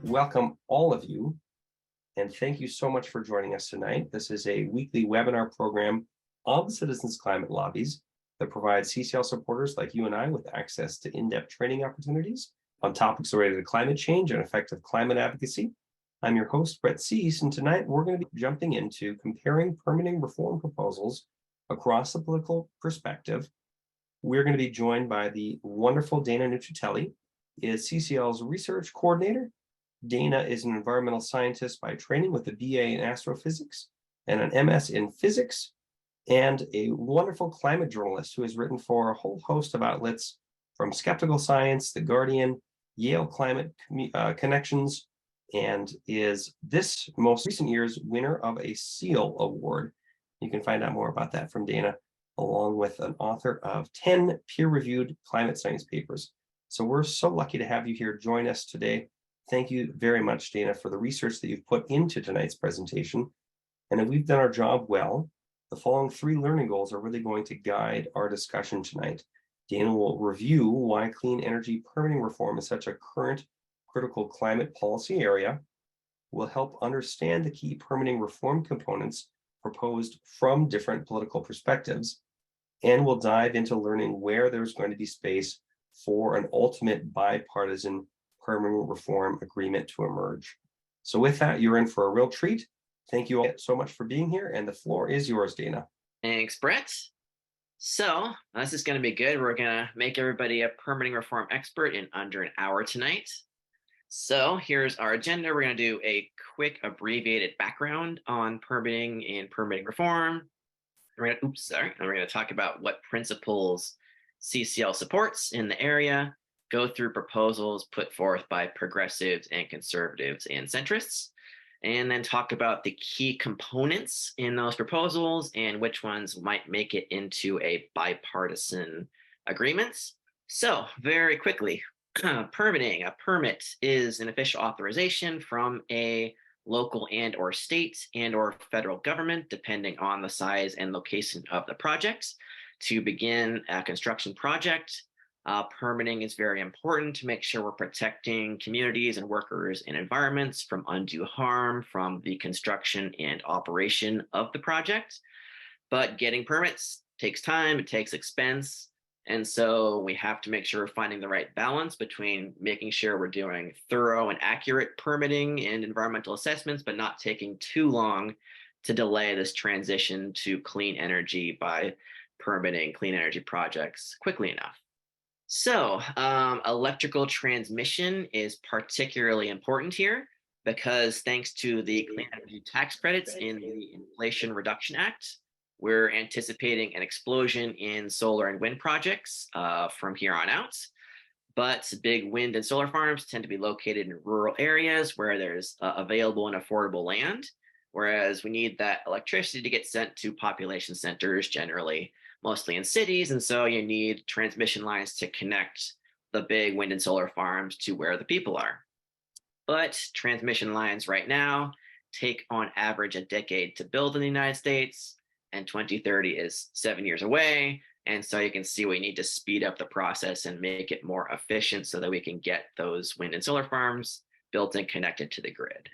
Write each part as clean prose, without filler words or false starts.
welcome all of you, and thank you so much for joining us tonight. This is a weekly webinar program of the Citizens Climate Lobbies that provides CCL supporters like you and I with access to in-depth training opportunities on topics related to climate change and effective climate advocacy. I'm your host, Brett Cease, and tonight we're going to be jumping into comparing permitting reform proposals across the political perspective. We're going to be joined by the wonderful Dana Nuccitelli, is CCL's Research Coordinator. Dana is an environmental scientist by training with a BA in astrophysics and an MS in physics, and a wonderful climate journalist who has written for a whole host of outlets from Skeptical Science, The Guardian, Yale Climate Connections, and is this most recent year's winner of a CCL award. You can find out more about that from Dana, along with an author of 10 peer-reviewed climate science papers. So we're so lucky to have you here join us today. Thank you very much, Dana, for the research that you've put into tonight's presentation. And if we've done our job well, the following 3 learning goals are really going to guide our discussion tonight. Dana will review why clean energy permitting reform is such a current critical climate policy area. We'll help understand the key permitting reform components proposed from different political perspectives. And we'll dive into learning where there's going to be space for an ultimate bipartisan permitting reform agreement to emerge. So with that, you're in for a real treat. Thank you all so much for being here, and the floor is yours, Dana. Thanks, Brett. So this is going to be good. We're going to make everybody a permitting reform expert in under an hour tonight. So here's our agenda. We're going to do a quick abbreviated background on permitting and permitting reform. We're going to talk about what principles CCL supports in the area, go through proposals put forth by progressives and conservatives and centrists, and then talk about the key components in those proposals and which ones might make it into a bipartisan agreement. So very quickly, permitting. A permit is an official authorization from a local and or state and or federal government, depending on the size and location of the project, to begin a construction project. Permitting is very important to make sure we're protecting communities and workers and environments from undue harm from the construction and operation of the project. But getting permits takes time, it takes expense. And so we have to make sure we're finding the right balance between making sure we're doing thorough and accurate permitting and environmental assessments, but not taking too long to delay this transition to clean energy by permitting clean energy projects quickly enough. So electrical transmission is particularly important here because thanks to the clean energy tax credits in the Inflation Reduction Act, we're anticipating an explosion in solar and wind projects from here on out. But big wind and solar farms tend to be located in rural areas where there's available and affordable land, whereas we need that electricity to get sent to population centers, generally mostly in cities. And so you need transmission lines to connect the big wind and solar farms to where the people are. But transmission lines right now take on average a decade to build in the United States, and 2030 is 7 years away. And so you can see we need to speed up the process and make it more efficient so that we can get those wind and solar farms built and connected to the grid.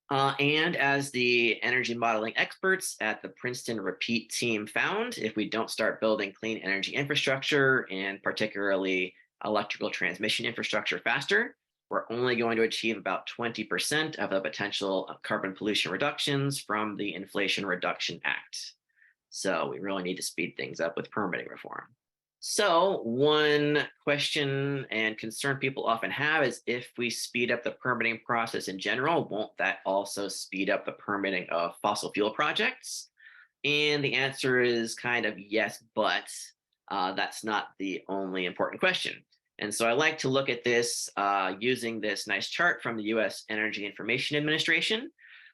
And as the energy modeling experts at the Princeton Repeat team found, if we don't start building clean energy infrastructure and particularly electrical transmission infrastructure faster, we're only going to achieve about 20% of the potential carbon pollution reductions from the Inflation Reduction Act. So we really need to speed things up with permitting reform. So one question and concern people often have is if we speed up the permitting process in general, won't that also speed up the permitting of fossil fuel projects? And the answer is kind of yes, but that's not the only important question. And so I like to look at this using this nice chart from the US Energy Information Administration,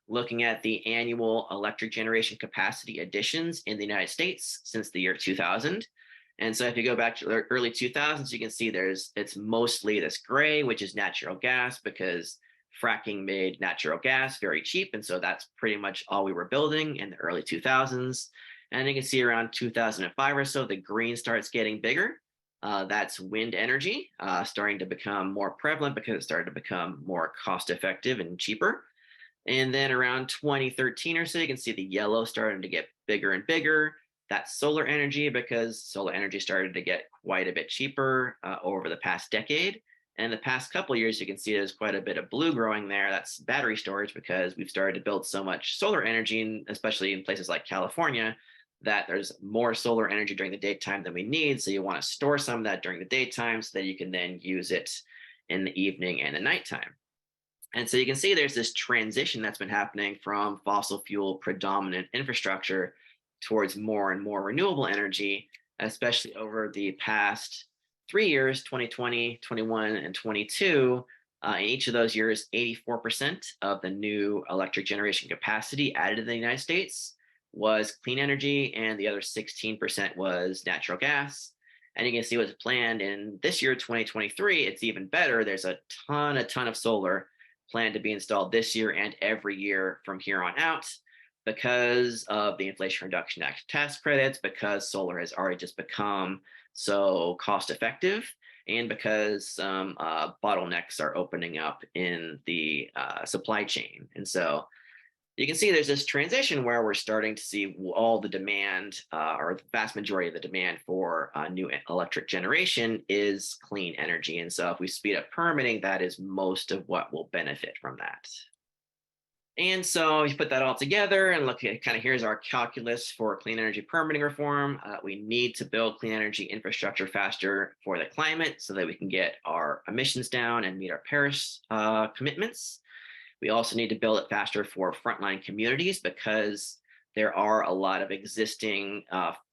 looking at the annual electric generation capacity additions in the United States since the year 2000. And so if you go back to the early 2000s, you can see it's mostly this gray, which is natural gas, because fracking made natural gas very cheap. And so that's pretty much all we were building in the early 2000s. And you can see around 2005 or so, the green starts getting bigger. That's wind energy, starting to become more prevalent because it started to become more cost effective and cheaper. And then around 2013 or so, you can see the yellow starting to get bigger and bigger. That's solar energy because solar energy started to get quite a bit cheaper over the past decade. And the past couple of years, you can see there's quite a bit of blue growing there. That's battery storage because we've started to build so much solar energy, especially in places like California, that there's more solar energy during the daytime than we need. So you want to store some of that during the daytime so that you can then use it in the evening and the nighttime. And so you can see there's this transition that's been happening from fossil fuel predominant infrastructure towards more and more renewable energy, especially over the past 3 years, 2020, 21, and 22. In each of those years, 84% of the new electric generation capacity added in the United States was clean energy, and the other 16% was natural gas. And you can see what's planned in this year, 2023. It's even better. There's a ton of solar planned to be installed this year and every year from here on out because of the Inflation Reduction Act tax credits, because solar has already just become so cost effective, and because some bottlenecks are opening up in the supply chain. And so you can see there's this transition where we're starting to see all the demand, or the vast majority of the demand for new electric generation is clean energy. And so if we speed up permitting, that is most of what will benefit from that. And so you put that all together and look at kind of here's our calculus for clean energy permitting reform. We need to build clean energy infrastructure faster for the climate so that we can get our emissions down and meet our Paris commitments. We also need to build it faster for frontline communities because there are a lot of existing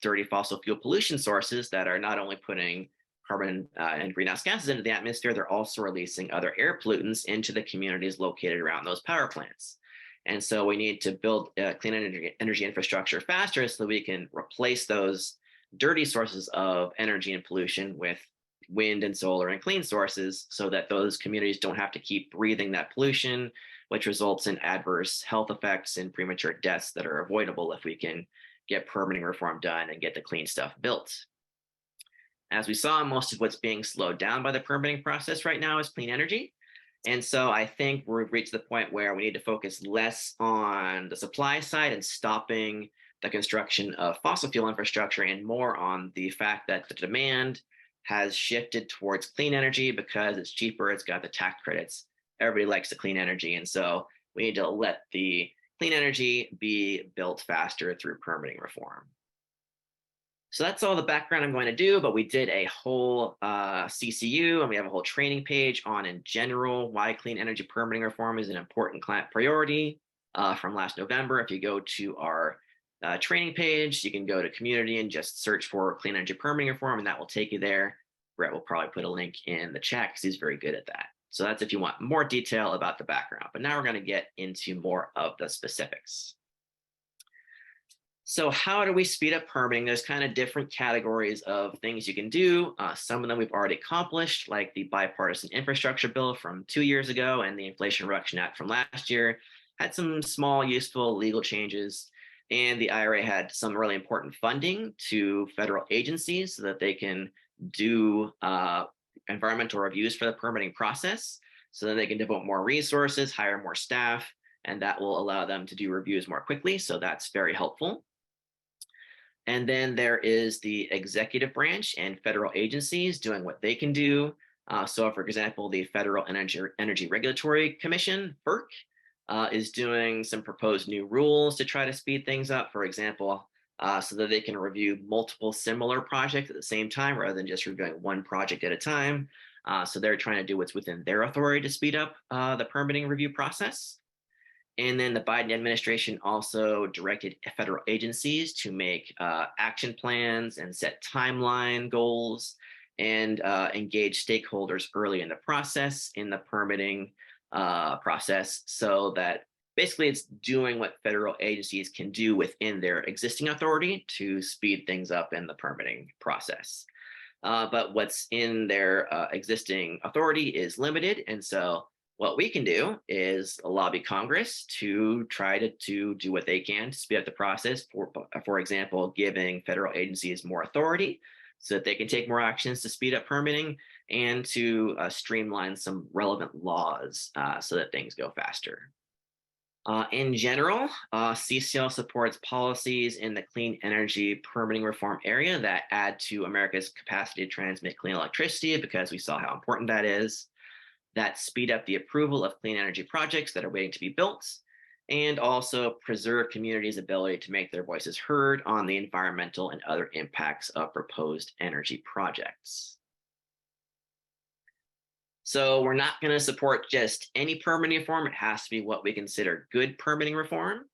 dirty fossil fuel pollution sources that are not only putting carbon and greenhouse gases into the atmosphere, they're also releasing other air pollutants into the communities located around those power plants. And so we need to build clean energy infrastructure faster so that we can replace those dirty sources of energy and pollution with wind and solar and clean sources so that those communities don't have to keep breathing that pollution, which results in adverse health effects and premature deaths that are avoidable if we can get permitting reform done and get the clean stuff built. As we saw, most of what's being slowed down by the permitting process right now is clean energy. And so I think we've reached the point where we need to focus less on the supply side and stopping the construction of fossil fuel infrastructure and more on the fact that the demand has shifted towards clean energy because it's cheaper, it's got the tax credits. Everybody likes the clean energy. And so we need to let the clean energy be built faster through permitting reform. So that's all the background I'm going to do, but we did a whole CCU and we have a whole training page on in general why clean energy permitting reform is an important climate priority from last November. If you go to our training page, you can go to community and just search for clean energy permitting reform and that will take you there. Brett will probably put a link in the chat because he's very good at that. So that's if you want more detail about the background, but now we're going to get into more of the specifics. So how do we speed up permitting? There's kind of different categories of things you can do. Some of them we've already accomplished, like the bipartisan infrastructure bill from 2 years ago and the Inflation Reduction Act from last year had some small, useful legal changes. And the IRA had some really important funding to federal agencies so that they can do environmental reviews for the permitting process, so that they can devote more resources, hire more staff, and that will allow them to do reviews more quickly. So that's very helpful. And then there is the executive branch and federal agencies doing what they can do. So for example, the Federal Energy Regulatory Commission, FERC, is doing some proposed new rules to try to speed things up, for example, so that they can review multiple similar projects at the same time rather than just reviewing one project at a time. So they're trying to do what's within their authority to speed up the permitting review process. And then the Biden administration also directed federal agencies to make action plans and set timeline goals and engage stakeholders early in the process, in the permitting process, so that basically it's doing what federal agencies can do within their existing authority to speed things up in the permitting process. But what's in their existing authority is limited. And so what we can do is lobby Congress to try to do what they can to speed up the process. For example, giving federal agencies more authority so that they can take more actions to speed up permitting and to streamline some relevant laws so that things go faster. In general, CCL supports policies in the clean energy permitting reform area that add to America's capacity to transmit clean electricity, because we saw how important that is, that speed up the approval of clean energy projects that are waiting to be built, and also preserve communities' ability to make their voices heard on the environmental and other impacts of proposed energy projects. So we're not going to support just any permitting reform. It has to be what we consider good permitting reform,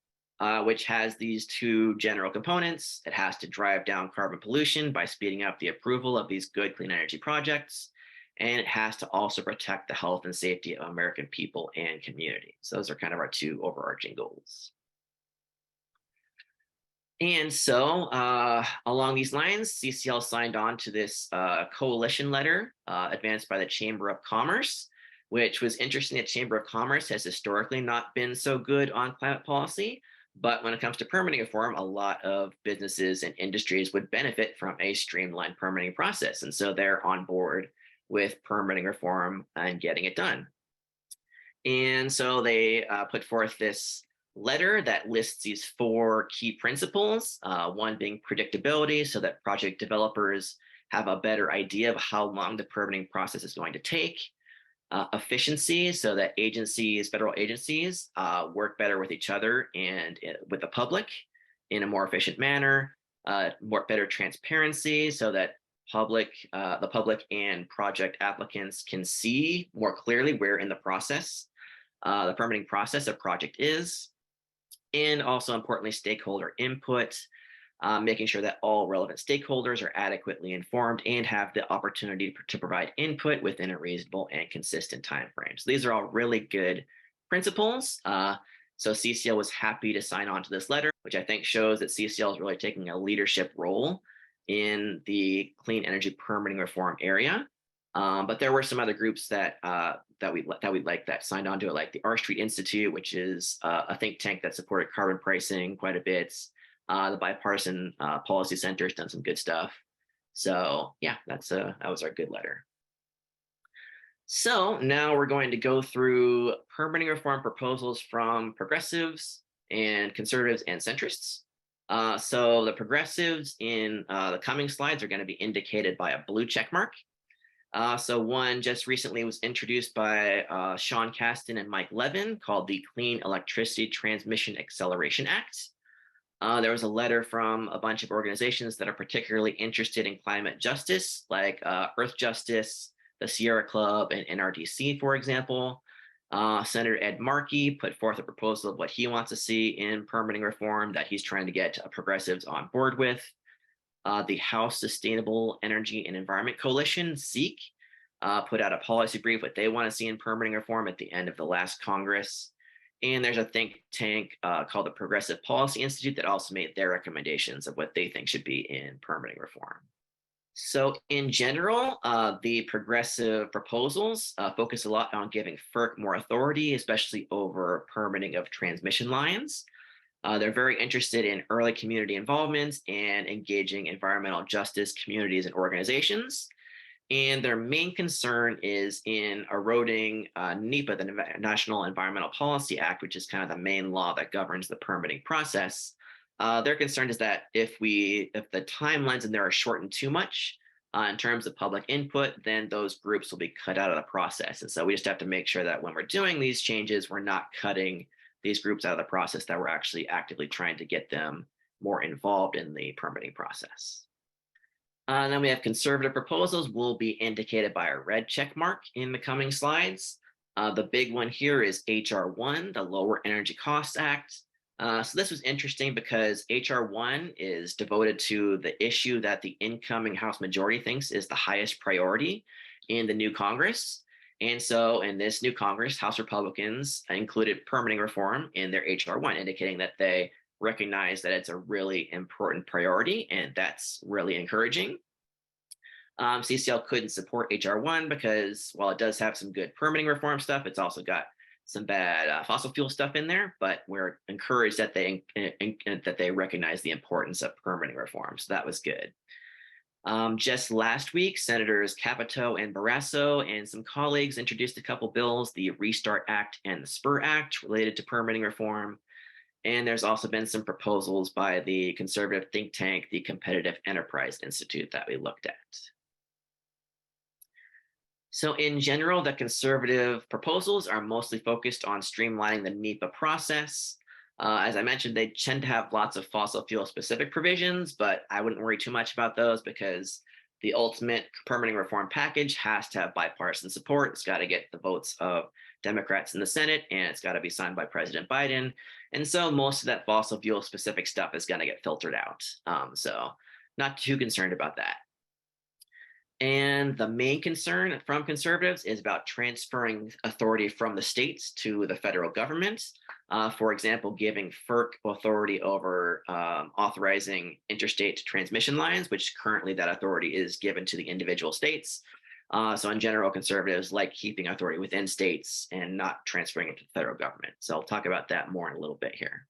which has these two general components. It has to drive down carbon pollution by speeding up the approval of these good clean energy projects. And it has to also protect the health and safety of American people and communities. So those are kind of our two overarching goals. And so along these lines, CCL signed on to this coalition letter advanced by the Chamber of Commerce, which was interesting. The Chamber of Commerce has historically not been so good on climate policy, but when it comes to permitting reform, a lot of businesses and industries would benefit from a streamlined permitting process. And so they're on board with permitting reform and getting it done. And so they put forth this letter that lists these 4 key principles, one being predictability, so that project developers have a better idea of how long the permitting process is going to take, efficiency, so that agencies, federal agencies, work better with each other and with the public in a more efficient manner, better transparency, so that the public and project applicants can see more clearly where in the process the permitting process a project is, and also importantly, stakeholder input, making sure that all relevant stakeholders are adequately informed and have the opportunity to provide input within a reasonable and consistent time frame. So these are all really good principles. So CCL was happy to sign on to this letter, which I think shows that CCL is really taking a leadership role in the clean energy permitting reform area. But there were some other groups that we like that signed on to it, like the R Street Institute, which is a think tank that supported carbon pricing quite a bit. The bipartisan policy center has done some good stuff. So yeah, that was our good letter. So now we're going to go through permitting reform proposals from progressives and conservatives and centrists. So the progressives in the coming slides are going to be indicated by a blue check mark. So one just recently was introduced by Sean Casten and Mike Levin, called the Clean Electricity Transmission Acceleration Act. There was a letter from a bunch of organizations that are particularly interested in climate justice, like Earth Justice, the Sierra Club, and NRDC, for example. Senator Ed Markey put forth a proposal of what he wants to see in permitting reform that he's trying to get progressives on board with. The House Sustainable Energy and Environment Coalition, SEEK, put out a policy brief what they want to see in permitting reform at the end of the last Congress. And there's a think tank called the Progressive Policy Institute that also made their recommendations of what they think should be in permitting reform. So in general, the progressive proposals focus a lot on giving FERC more authority, especially over permitting of transmission lines. They're very interested in early community involvement and engaging environmental justice communities and organizations. And their main concern is in eroding NEPA, the National Environmental Policy Act, which is kind of the main law that governs the permitting process. Their concern is that if the timelines in there are shortened too much in terms of public input, then those groups will be cut out of the process. And so we just have to make sure that when we're doing these changes, we're not cutting these groups out of the process, that we're actually actively trying to get them more involved in the permitting process. And then we have conservative proposals will be indicated by a red check mark in the coming slides. The big one here is HR 1, the Lower Energy Costs Act. So this was interesting because HR 1 is devoted to the issue that the incoming House majority thinks is the highest priority in the new Congress. And so in this new Congress, House Republicans included permitting reform in their HR 1, indicating that they recognize that it's a really important priority, and that's really encouraging. CCL couldn't support HR 1 because while it does have some good permitting reform stuff, it's also got some bad fossil fuel stuff in there, but we're encouraged that they recognize the importance of permitting reform. So that was good. Just last week, Senators Capito and Barrasso and some colleagues introduced a couple bills, the Restart Act and the Spur Act, related to permitting reform. And there's also been some proposals by the conservative think tank, the Competitive Enterprise Institute, that we looked at. So in general, the conservative proposals are mostly focused on streamlining the NEPA process. As I mentioned, they tend to have lots of fossil fuel specific provisions, but I wouldn't worry too much about those because the ultimate permitting reform package has to have bipartisan support. It's got to get the votes of Democrats in the Senate, and it's got to be signed by President Biden. And so most of that fossil fuel specific stuff is going to get filtered out. So not too concerned about that. And the main concern from conservatives is about transferring authority from the states to the federal government. For example, giving FERC authority over authorizing interstate transmission lines, which currently that authority is given to the individual states. So in general, conservatives like keeping authority within states and not transferring it to the federal government. So I'll talk about that more in a little bit here.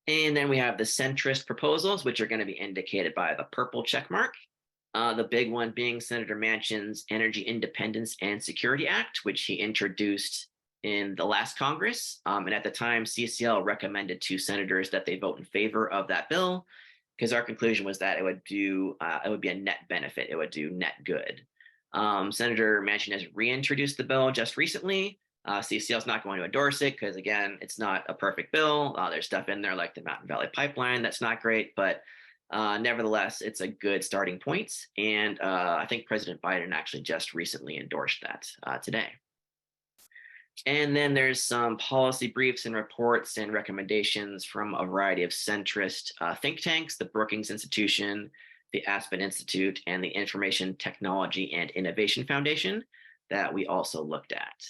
And then we have the centrist proposals, which are going to be indicated by the purple check mark. The big one being Senator Manchin's Energy Independence and Security Act, which he introduced in the last Congress. And at the time, CCL recommended to senators that they vote in favor of that bill, because our conclusion was that it would be a net benefit. It would do net good. Senator Manchin has reintroduced the bill just recently. CCL is not going to endorse it because, again, it's not a perfect bill. There's stuff in there like the Mountain Valley Pipeline that's not great, but nevertheless, it's a good starting point. And I think President Biden actually just recently endorsed that today. And then there's some policy briefs and reports and recommendations from a variety of centrist think tanks, the Brookings Institution, the Aspen Institute, and the Information Technology and Innovation Foundation that we also looked at.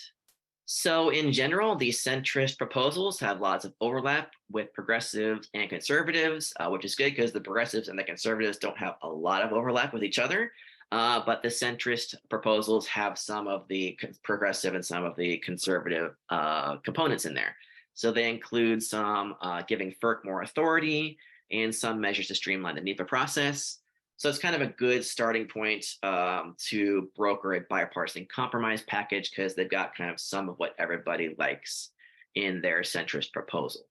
So in general, these centrist proposals have lots of overlap with progressives and conservatives, which is good because the progressives and the conservatives don't have a lot of overlap with each other. But the centrist proposals have some of the progressive and some of the conservative components in there. So they include some giving FERC more authority and some measures to streamline the NEPA process. So it's kind of a good starting point to broker a bipartisan compromise package because they've got kind of some of what everybody likes in their centrist proposals.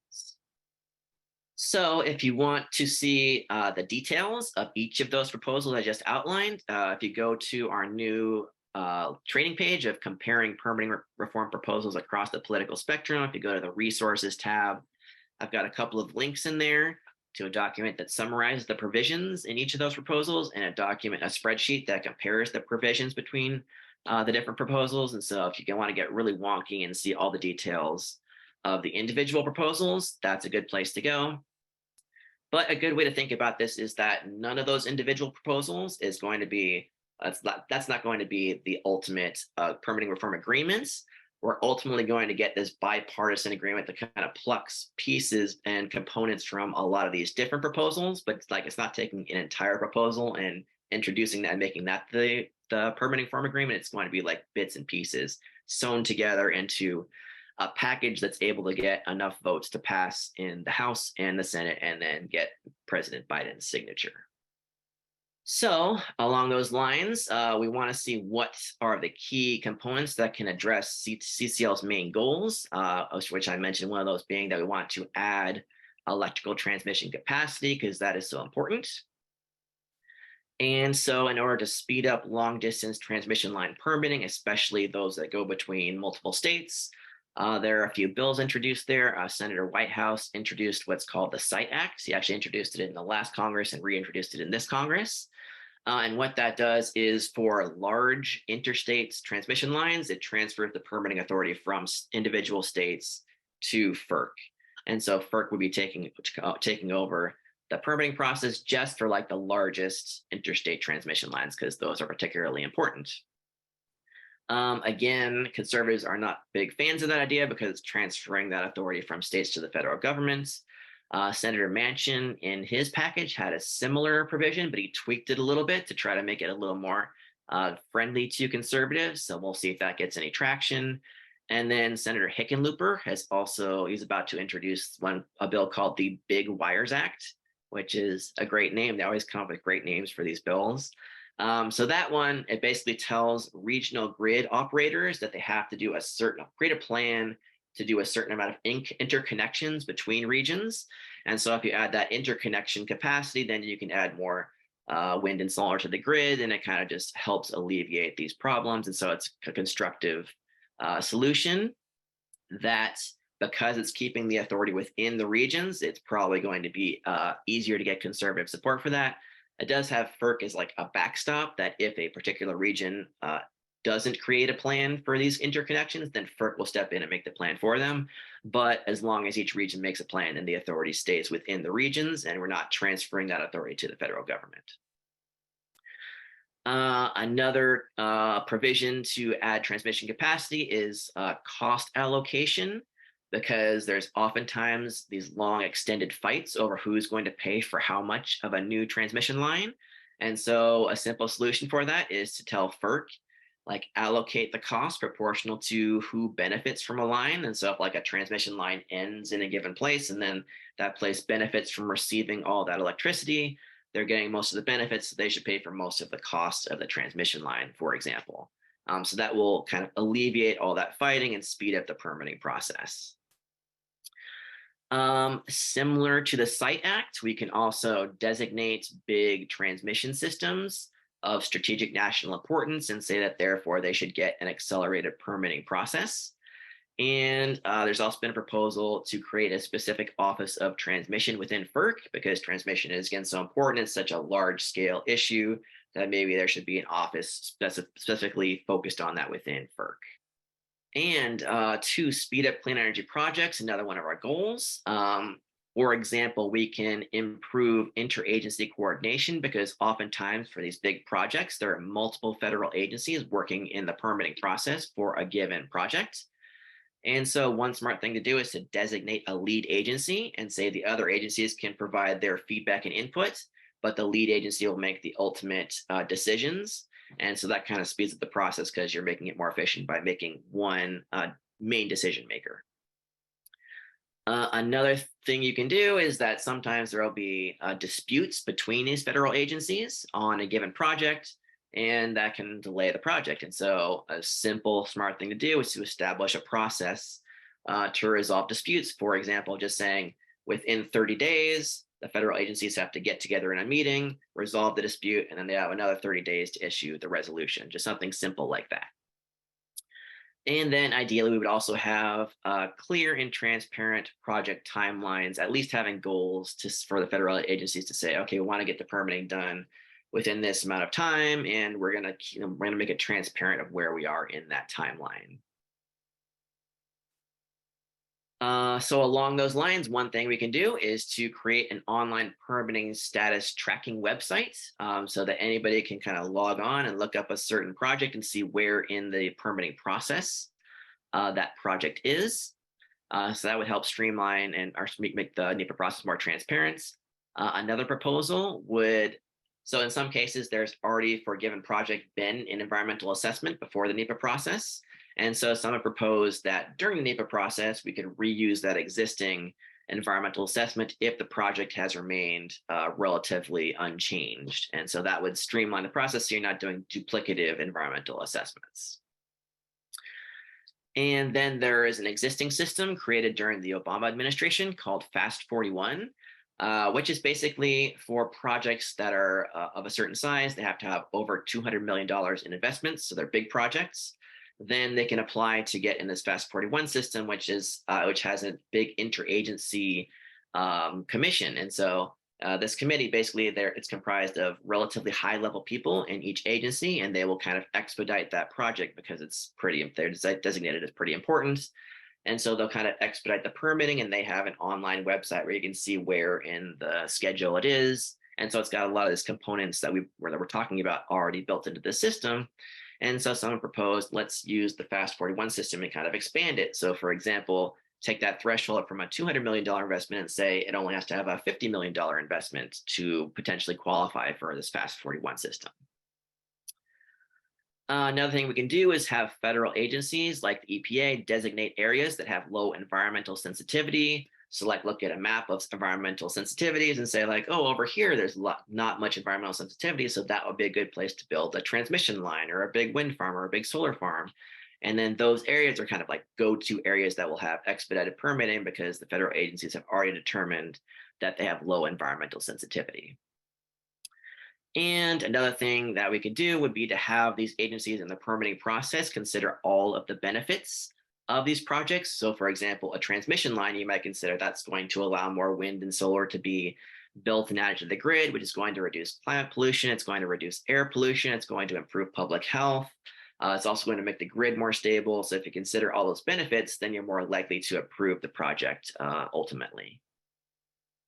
So if you want to see the details of each of those proposals I just outlined, if you go to our new training page of comparing permitting reform proposals across the political spectrum, if you go to the resources tab, I've got a couple of links in there to a document that summarizes the provisions in each of those proposals and a spreadsheet that compares the provisions between the different proposals. And so if you want to get really wonky and see all the details of the individual proposals, that's a good place to go. But a good way to think about this is that none of those individual proposals is going to be, that's not going to be the ultimate permitting reform agreements. We're ultimately going to get this bipartisan agreement that kind of plucks pieces and components from a lot of these different proposals, but it's not taking an entire proposal and introducing that and making that the permitting reform agreement. It's going to be like bits and pieces sewn together into a package that's able to get enough votes to pass in the House and the Senate and then get President Biden's signature. So along those lines, we want to see what are the key components that can address CCL's main goals, which I mentioned, one of those being that we want to add electrical transmission capacity because that is so important. And so in order to speed up long distance transmission line permitting, especially those that go between multiple states, there are a few bills introduced there. Senator Whitehouse introduced what's called the SITE Act. He actually introduced it in the last Congress and reintroduced it in this Congress. And what that does is for large interstate transmission lines, it transfers the permitting authority from individual states to FERC. And so FERC would be taking over the permitting process just for like the largest interstate transmission lines because those are particularly important. Again, conservatives are not big fans of that idea because it's transferring that authority from states to the federal government. Senator Manchin in his package had a similar provision, but he tweaked it a little bit to try to make it a little more friendly to conservatives. So we'll see if that gets any traction. And then Senator Hickenlooper he's about to introduce a bill called the Big Wires Act. which is a great name. They always come up with great names for these bills. So that one, it basically tells regional grid operators that they have to do create a plan to do a certain amount of interconnections between regions. And so if you add that interconnection capacity, then you can add more wind and solar to the grid, and it kind of just helps alleviate these problems. And so it's a constructive solution that, because it's keeping the authority within the regions, it's probably going to be easier to get conservative support for that. It does have FERC as like a backstop that if a particular region doesn't create a plan for these interconnections, then FERC will step in and make the plan for them. But as long as each region makes a plan, then the authority stays within the regions, and we're not transferring that authority to the federal government. Another provision to add transmission capacity is cost allocation, because there's oftentimes these long extended fights over who's going to pay for how much of a new transmission line. And so a simple solution for that is to tell FERC, like, allocate the cost proportional to who benefits from a line. And so if like a transmission line ends in a given place and then that place benefits from receiving all that electricity, they're getting most of the benefits, so they should pay for most of the cost of the transmission line, for example. So that will kind of alleviate all that fighting and speed up the permitting process. Similar to the Site Act, we can also designate big transmission systems of strategic national importance and say that therefore they should get an accelerated permitting process. And there's also been a proposal to create a specific office of transmission within FERC, because transmission is, again, so important. It's such a large scale issue that maybe there should be an office specifically focused on that within FERC. And to speed up clean energy projects, another one of our goals. For example, we can improve interagency coordination, because oftentimes for these big projects, there are multiple federal agencies working in the permitting process for a given project. And so one smart thing to do is to designate a lead agency and say the other agencies can provide their feedback and input, but the lead agency will make the ultimate decisions. And so that kind of speeds up the process, because you're making it more efficient by making one main decision maker. Another thing you can do is that sometimes there will be disputes between these federal agencies on a given project, and that can delay the project. And so a simple, smart thing to do is to establish a process to resolve disputes. For example, just saying within 30 days, the federal agencies have to get together in a meeting, resolve the dispute, and then they have another 30 days to issue the resolution, just something simple like that. And then ideally, we would also have clear and transparent project timelines, at least having goals for the federal agencies to say, okay, we want to get the permitting done within this amount of time, and we're gonna make it transparent of where we are in that timeline. So along those lines, one thing we can do is to create an online permitting status tracking website, so that anybody can kind of log on and look up a certain project and see where in the permitting process that project is. So that would help streamline and make the NEPA process more transparent. Another proposal would, so in some cases, there's already for a given project been an environmental assessment before the NEPA process. And so someone proposed that during the NEPA process, we could reuse that existing environmental assessment if the project has remained relatively unchanged. And so that would streamline the process, so you're not doing duplicative environmental assessments. And then there is an existing system created during the Obama administration called Fast 41, which is basically for projects that are of a certain size. They have to have over $200 million in investments, so they're big projects. Then they can apply to get in this Fast 41 system, which has a big interagency commission. And so this committee, basically, it's comprised of relatively high-level people in each agency, and they will kind of expedite that project because they're designated as pretty important. And so they'll kind of expedite the permitting, and they have an online website where you can see where in the schedule it is. And so it's got a lot of these components that we're talking about already built into the system. And so someone proposed, let's use the Fast 41 system and kind of expand it. So for example, take that threshold from a $200 million investment and say it only has to have a $50 million investment to potentially qualify for this Fast 41 system. Another thing we can do is have federal agencies like the EPA designate areas that have low environmental sensitivity. So like look at a map of environmental sensitivities and say like, oh, over here, there's not much environmental sensitivity. So that would be a good place to build a transmission line or a big wind farm or a big solar farm. And then those areas are kind of like go-to areas that will have expedited permitting because the federal agencies have already determined that they have low environmental sensitivity. And another thing that we could do would be to have these agencies in the permitting process consider all of the benefits of these projects. So for example, a transmission line, you might consider that's going to allow more wind and solar to be built and added to the grid, which is going to reduce climate pollution. It's going to reduce air pollution. It's going to improve public health. It's also going to make the grid more stable. So if you consider all those benefits, then you're more likely to approve the project ultimately.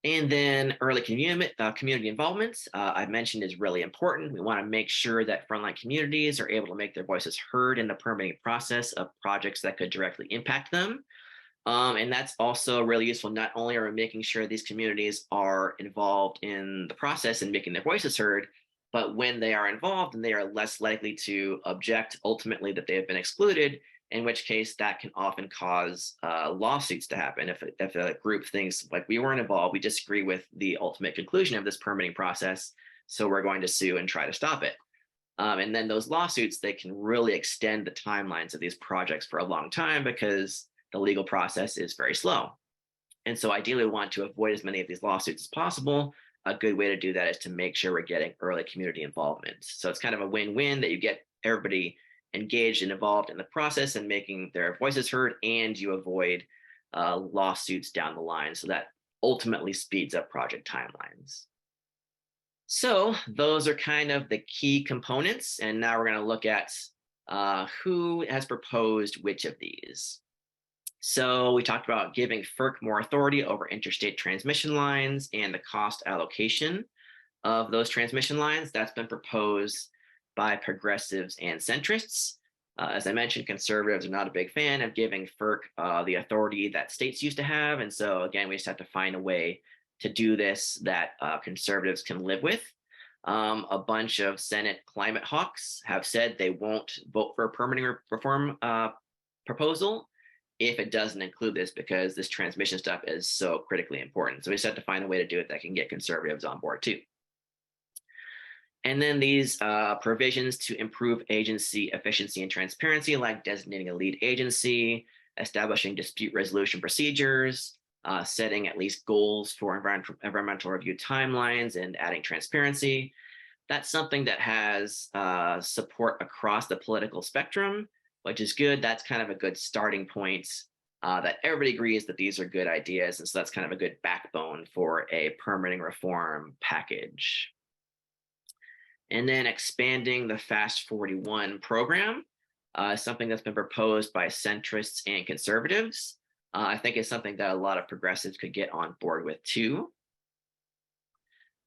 And then early community involvement, I mentioned is really important. We want to make sure that frontline communities are able to make their voices heard in the permitting process of projects that could directly impact them. And that's also really useful. Not only are we making sure these communities are involved in the process and making their voices heard, but when they are involved, and they are less likely to object ultimately that they have been excluded, in which case that can often cause lawsuits to happen. If a group thinks like we weren't involved, we disagree with the ultimate conclusion of this permitting process, so we're going to sue and try to stop it. And then those lawsuits, they can really extend the timelines of these projects for a long time because the legal process is very slow. And so ideally we want to avoid as many of these lawsuits as possible. A good way to do that is to make sure we're getting early community involvement. So it's kind of a win-win that you get everybody engaged and involved in the process and making their voices heard, and you avoid lawsuits down the line. So that ultimately speeds up project timelines. So those are kind of the key components. And now we're going to look at who has proposed which of these. So we talked about giving FERC more authority over interstate transmission lines and the cost allocation of those transmission lines. That's been proposed by progressives and centrists. As I mentioned, conservatives are not a big fan of giving FERC the authority that states used to have. And so again, we just have to find a way to do this that conservatives can live with. A bunch of Senate climate hawks have said they won't vote for a permitting reform proposal if it doesn't include this, because this transmission stuff is so critically important. So we just have to find a way to do it that can get conservatives on board too. And then these provisions to improve agency efficiency and transparency, like designating a lead agency, establishing dispute resolution procedures, setting at least goals for environmental review timelines, and adding transparency. That's something that has support across the political spectrum, which is good. That's kind of a good starting point that everybody agrees that these are good ideas. And so that's kind of a good backbone for a permitting reform package. And then expanding the Fast 41 program, something that's been proposed by centrists and conservatives. I think it's something that a lot of progressives could get on board with too.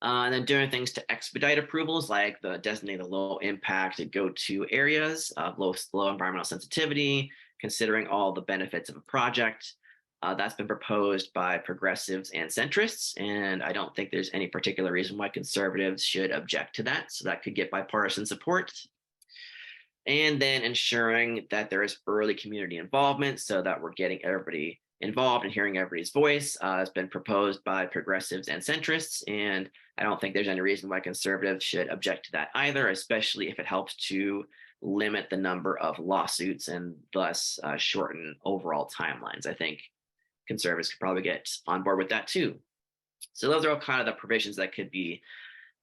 And then doing things to expedite approvals, like the designating the low impact go-to areas of low environmental sensitivity, considering all the benefits of a project. That's been proposed by progressives and centrists, and I don't think there's any particular reason why conservatives should object to that. So that could get bipartisan support. And then ensuring that there is early community involvement so that we're getting everybody involved and hearing everybody's voice has been proposed by progressives and centrists. And I don't think there's any reason why conservatives should object to that either, especially if it helps to limit the number of lawsuits and thus shorten overall timelines. I think conservatives could probably get on board with that too. So those are all kind of the provisions that could be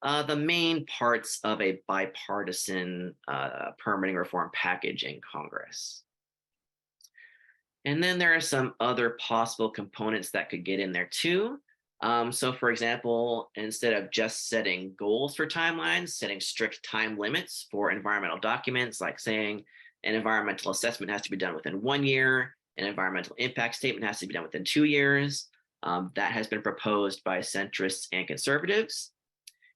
the main parts of a bipartisan permitting reform package in Congress. And then there are some other possible components that could get in there too. So for example, instead of just setting goals for timelines, setting strict time limits for environmental documents, like saying an environmental assessment has to be done within 1 year, an environmental impact statement has to be done within 2 years. That has been proposed by centrists and conservatives.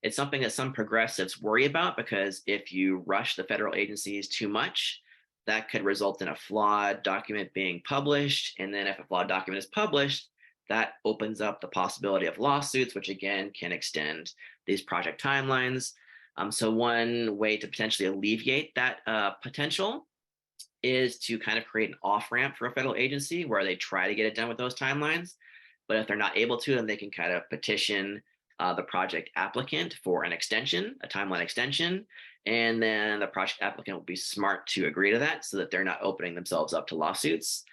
It's something that some progressives worry about because if you rush the federal agencies too much, that could result in a flawed document being published. And then if a flawed document is published, that opens up the possibility of lawsuits, which again can extend these project timelines. So one way to potentially alleviate that potential is to kind of create an off-ramp for a federal agency where they try to get it done with those timelines. But if they're not able to, then they can kind of petition the project applicant for an extension, a timeline extension. And then the project applicant will be smart to agree to that so that they're not opening themselves up to lawsuits.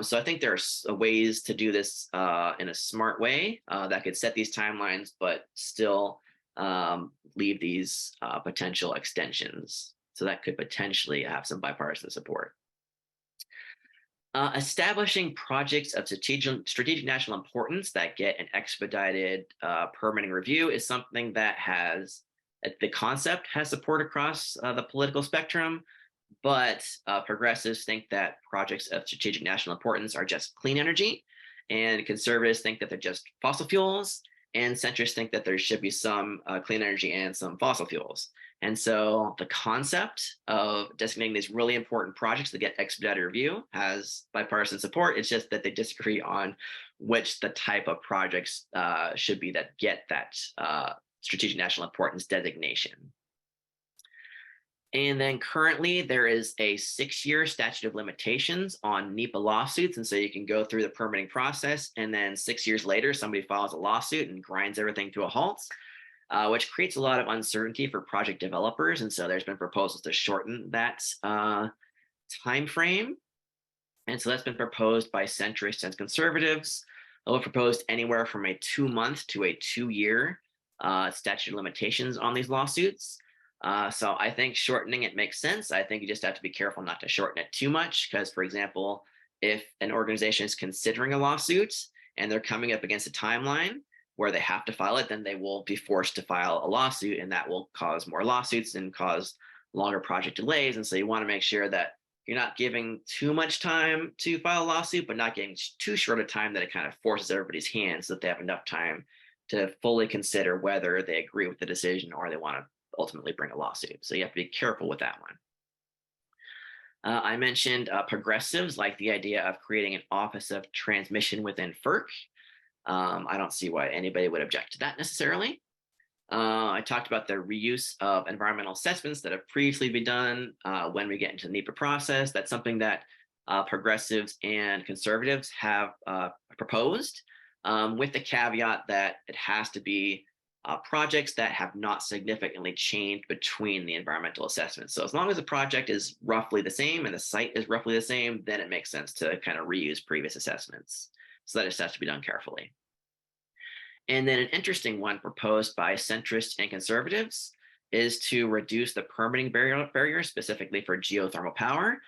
So I think there are ways to do this in a smart way that could set these timelines, but still leave these potential extensions. So that could potentially have some bipartisan support. Establishing projects of strategic national importance that get an expedited permitting review is something that the concept has support across the political spectrum, but progressives think that projects of strategic national importance are just clean energy, and conservatives think that they're just fossil fuels, and centrists think that there should be some clean energy and some fossil fuels. And so the concept of designating these really important projects that get expedited review has bipartisan support. It's just that they disagree on which the type of projects should be that get that strategic national importance designation. And then currently there is a 6-year statute of limitations on NEPA lawsuits. And so you can go through the permitting process, and then 6 years later, somebody files a lawsuit and grinds everything to a halt, which creates a lot of uncertainty for project developers. And so there's been proposals to shorten that time frame. And so that's been proposed by centrists and conservatives. They'll proposed anywhere from a 2-month to a 2-year statute of limitations on these lawsuits. So I think shortening it makes sense. I think you just have to be careful not to shorten it too much, because, for example, if an organization is considering a lawsuit and they're coming up against a timeline where they have to file it, then they will be forced to file a lawsuit, and that will cause more lawsuits and cause longer project delays. And so you want to make sure that you're not giving too much time to file a lawsuit, but not getting too short a time that it kind of forces everybody's hands, so that they have enough time to fully consider whether they agree with the decision or they want to ultimately bring a lawsuit. So you have to be careful with that one. I mentioned progressives like the idea of creating an office of transmission within FERC. I don't see why anybody would object to that necessarily. I talked about the reuse of environmental assessments that have previously been done when we get into the NEPA process. That's something that progressives and conservatives have proposed, with the caveat that it has to be projects that have not significantly changed between the environmental assessments. So as long as the project is roughly the same and the site is roughly the same, then it makes sense to kind of reuse previous assessments. So that just has to be done carefully. And then an interesting one proposed by centrists and conservatives is to reduce the permitting barrier specifically for geothermal power,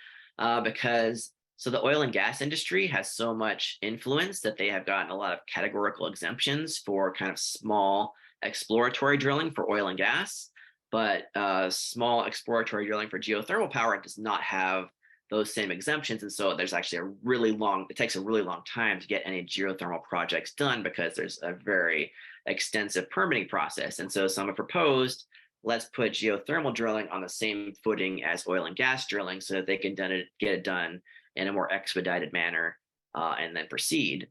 because the oil and gas industry has so much influence that they have gotten a lot of categorical exemptions for kind of small exploratory drilling for oil and gas, but small exploratory drilling for geothermal power does not have those same exemptions. And so there's actually it takes a really long time to get any geothermal projects done because there's a very extensive permitting process. And so some have proposed, let's put geothermal drilling on the same footing as oil and gas drilling so that they can get it done in a more expedited manner and then proceed.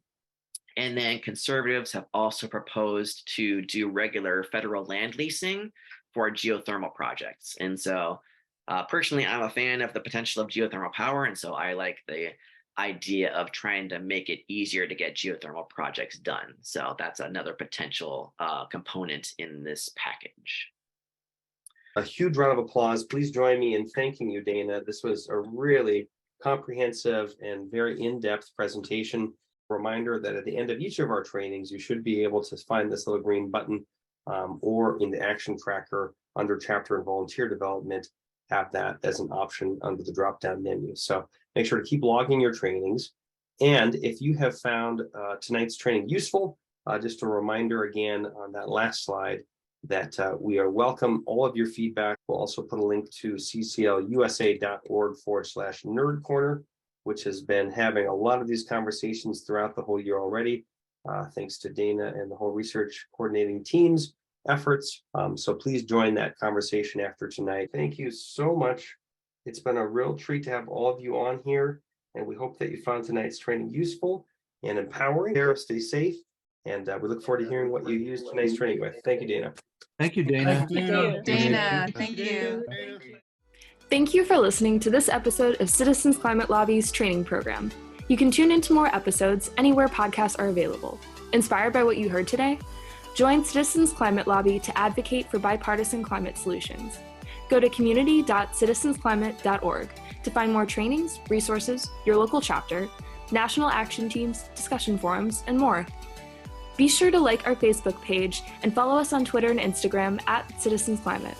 And then conservatives have also proposed to do regular federal land leasing for geothermal projects. And so personally, I'm a fan of the potential of geothermal power. And so I like the idea of trying to make it easier to get geothermal projects done. So that's another potential component in this package. A huge round of applause. Please join me in thanking you, Dana. This was a really comprehensive and very in-depth presentation. Reminder that at the end of each of our trainings, you should be able to find this little green button or in the action tracker under chapter and volunteer development, have that as an option under the drop-down menu. So make sure to keep logging your trainings. And if you have found tonight's training useful, just a reminder again on that last slide that we are welcome all of your feedback. We'll also put a link to cclusa.org/nerd corner, which has been having a lot of these conversations throughout the whole year already, thanks to Dana and the whole research coordinating team's efforts. So please join that conversation after tonight. Thank you so much. It's been a real treat to have all of you on here, and we hope that you found tonight's training useful and empowering. Stay safe, and we look forward to hearing what you used tonight's training with. Thank you, Dana. Thank you, Dana. Thank you, Dana. Thank you. Thank you for listening to this episode of Citizens Climate Lobby's training program. You can tune into more episodes anywhere podcasts are available. Inspired by what you heard today? Join Citizens Climate Lobby to advocate for bipartisan climate solutions. Go to community.citizensclimate.org to find more trainings, resources, your local chapter, national action teams, discussion forums, and more. Be sure to like our Facebook page and follow us on Twitter and Instagram @CitizensClimate.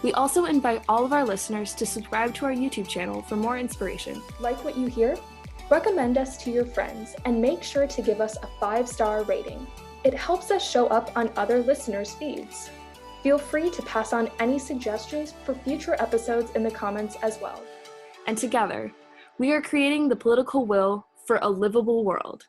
We also invite all of our listeners to subscribe to our YouTube channel for more inspiration. Like what you hear? Recommend us to your friends and make sure to give us a 5-star rating. It helps us show up on other listeners' feeds. Feel free to pass on any suggestions for future episodes in the comments as well. And together, we are creating the political will for a livable world.